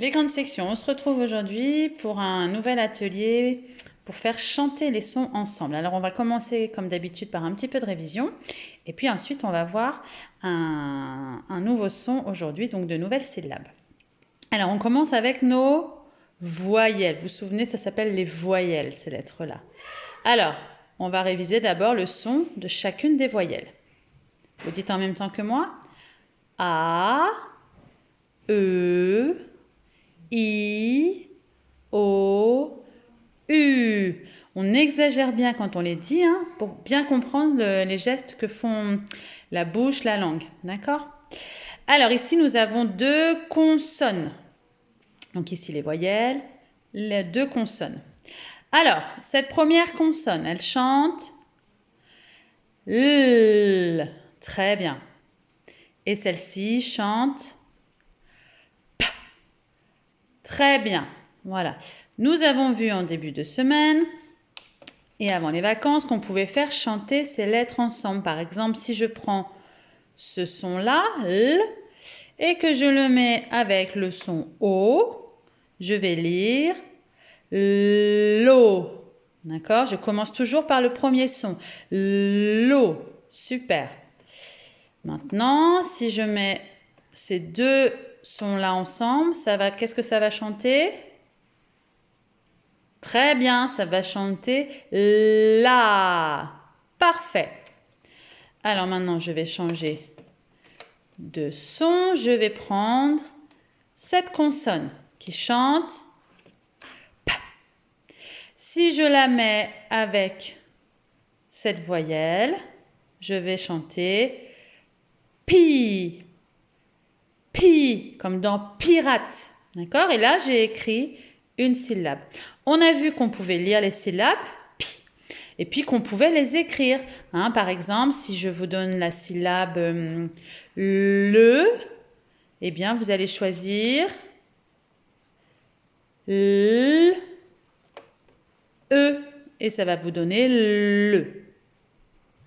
Les grandes sections, on se retrouve aujourd'hui pour un nouvel atelier pour faire chanter les sons ensemble. Alors on va commencer comme d'habitude par un petit peu de révision et puis ensuite on va voir un nouveau son aujourd'hui, donc de nouvelles syllabes. Alors on commence avec nos voyelles. Vous vous souvenez, ça s'appelle les voyelles, ces lettres-là. Alors, on va réviser d'abord le son de chacune des voyelles. Vous dites en même temps que moi. A, E, I, O, U. On exagère bien quand on les dit, hein, pour bien comprendre les gestes que font la bouche, la langue. D'accord? Alors ici, nous avons deux consonnes. Donc ici, les voyelles, les deux consonnes. Alors, cette première consonne, elle chante L. Très bien. Et celle-ci chante P. Très bien. Voilà. Nous avons vu en début de semaine et avant les vacances qu'on pouvait faire chanter ces lettres ensemble. Par exemple, si je prends ce son-là, L, et que je le mets avec le son O, je vais lire l'eau. D'accord? Je commence toujours par le premier son. L'eau. Super. Maintenant, si je mets ces deux sons-là ensemble, qu'est-ce que ça va chanter? Très bien, ça va chanter la. Parfait. Alors maintenant, je vais changer de son. Je vais prendre cette consonne qui chante P. Si je la mets avec cette voyelle, je vais chanter Pi. Pi, comme dans pirate. D'accord? Et là, j'ai écrit une syllabe. On a vu qu'on pouvait lire les syllabes, pi, et puis qu'on pouvait les écrire. Hein, par exemple, si je vous donne la syllabe le, eh bien, vous allez choisir l, e, et ça va vous donner le.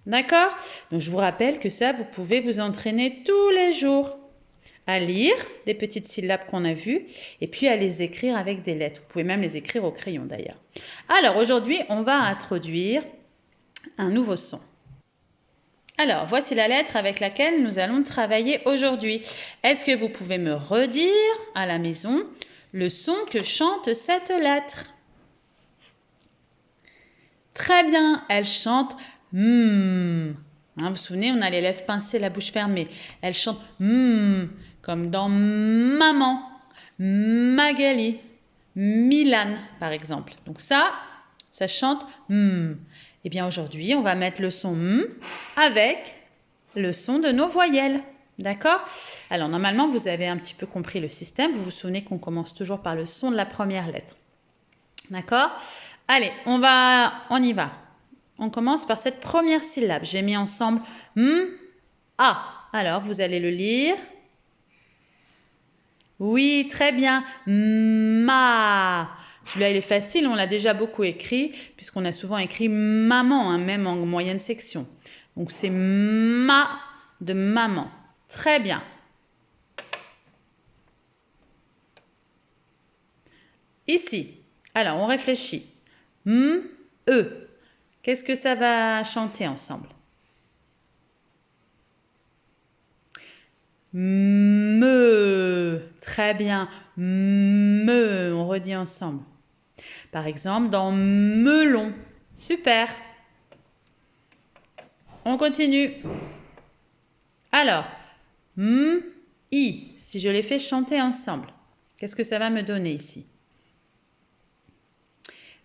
D'accord? Donc, je vous rappelle que ça, vous pouvez vous entraîner tous les jours à lire des petites syllabes qu'on a vues et puis à les écrire avec des lettres. Vous pouvez même les écrire au crayon d'ailleurs. Alors aujourd'hui, on va introduire un nouveau son. Alors, voici la lettre avec laquelle nous allons travailler aujourd'hui. Est-ce que vous pouvez me redire à la maison le son que chante cette lettre? Très bien, elle chante Hein, vous vous souvenez, on a les lèvres pincées, la bouche fermée. Elle chante comme dans Maman, Magali, Milan, par exemple. Donc ça chante Eh bien aujourd'hui, on va mettre le son avec le son de nos voyelles. D'accord? Alors normalement, vous avez un petit peu compris le système. Vous vous souvenez qu'on commence toujours par le son de la première lettre. D'accord? Allez, on y va. On commence par cette première syllabe. J'ai mis ensemble A. Alors, vous allez le lire. Oui, très bien. Ma. Celui-là, il est facile. On l'a déjà beaucoup écrit, puisqu'on a souvent écrit maman, hein, même en moyenne section. Donc, c'est ma de maman. Très bien. Ici. Alors, on réfléchit. E. Qu'est-ce que ça va chanter ensemble? Me. Très bien. Me. On redit ensemble. Par exemple, dans melon. Super. On continue. Alors, i. Si je les fais chanter ensemble, qu'est-ce que ça va me donner ici?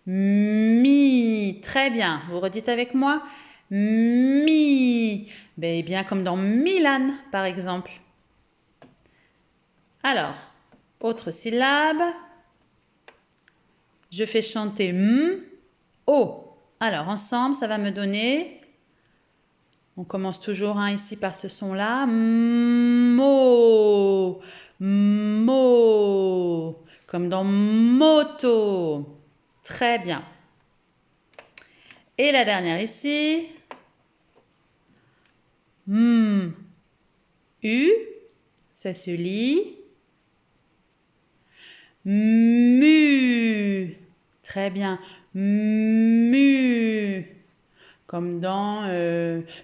Mi. Très bien. Vous redites avec moi? Mi. Ben, bien comme dans Milan, par exemple. Alors, autre syllabe. Je fais chanter o. Alors, ensemble, ça va me donner... On commence toujours ici par ce son-là. Mo. Mo. Comme dans moto. Très bien. Et la dernière ici. U. Ça se lit. Mu. Très bien. Mu. Comme dans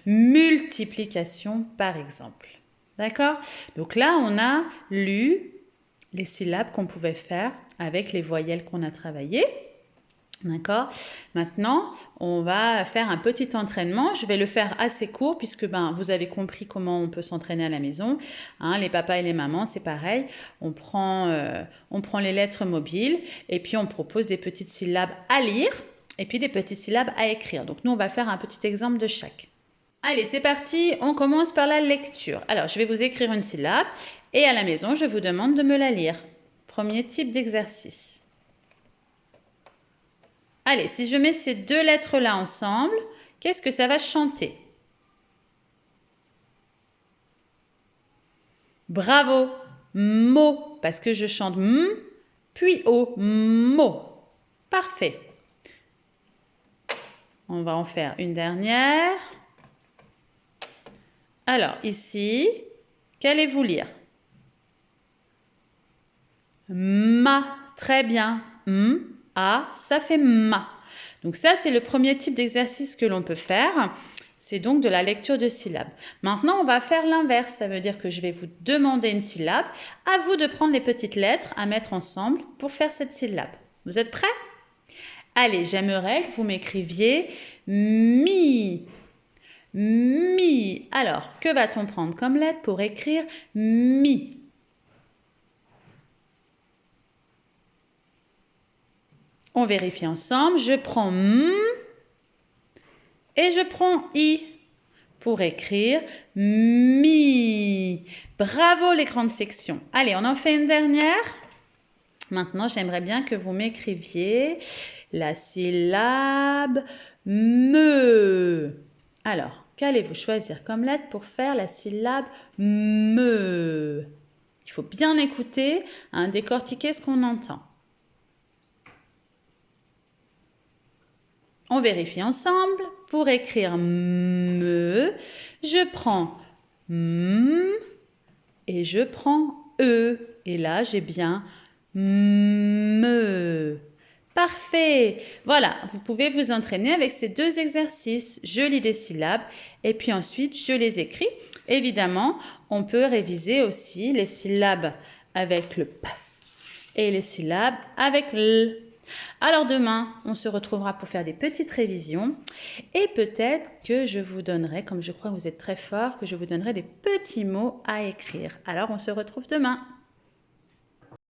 multiplication, par exemple. D'accord? Donc là, on a lu les syllabes qu'on pouvait faire avec les voyelles qu'on a travaillées. D'accord? Maintenant, on va faire un petit entraînement. Je vais le faire assez court puisque vous avez compris comment on peut s'entraîner à la maison. Hein, les papas et les mamans, c'est pareil. On prend les lettres mobiles et puis on propose des petites syllabes à lire et puis des petites syllabes à écrire. Donc nous, on va faire un petit exemple de chaque. Allez, c'est parti. On commence par la lecture. Alors, je vais vous écrire une syllabe et à la maison, je vous demande de me la lire. Premier type d'exercice. Allez, si je mets ces deux lettres-là ensemble, qu'est-ce que ça va chanter? Bravo! Mot, parce que je chante M, puis O, mot. Parfait. On va en faire une dernière. Alors, ici, qu'allez-vous lire? Ma, très bien. M, A, ça fait ma. Donc ça, c'est le premier type d'exercice que l'on peut faire. C'est donc de la lecture de syllabes. Maintenant, on va faire l'inverse. Ça veut dire que je vais vous demander une syllabe. À vous de prendre les petites lettres à mettre ensemble pour faire cette syllabe. Vous êtes prêts? Allez, j'aimerais que vous m'écriviez mi. Mi. Alors, que va-t-on prendre comme lettre pour écrire mi? On vérifie ensemble. Je prends M et je prends I pour écrire mi. Bravo les grandes sections. Allez, on en fait une dernière. Maintenant, j'aimerais bien que vous m'écriviez la syllabe me. Alors, qu'allez-vous choisir comme lettre pour faire la syllabe me? Il faut bien écouter, décortiquer ce qu'on entend. On vérifie ensemble. Pour écrire me, je prends m et je prends e. Et là, j'ai bien me. Parfait. Voilà, vous pouvez vous entraîner avec ces deux exercices. Je lis des syllabes et puis ensuite, je les écris. Évidemment, on peut réviser aussi les syllabes avec le p et les syllabes avec l. Alors demain, on se retrouvera pour faire des petites révisions et peut-être que je vous donnerai, comme je crois que vous êtes très fort, que je vous donnerai des petits mots à écrire. Alors on se retrouve demain.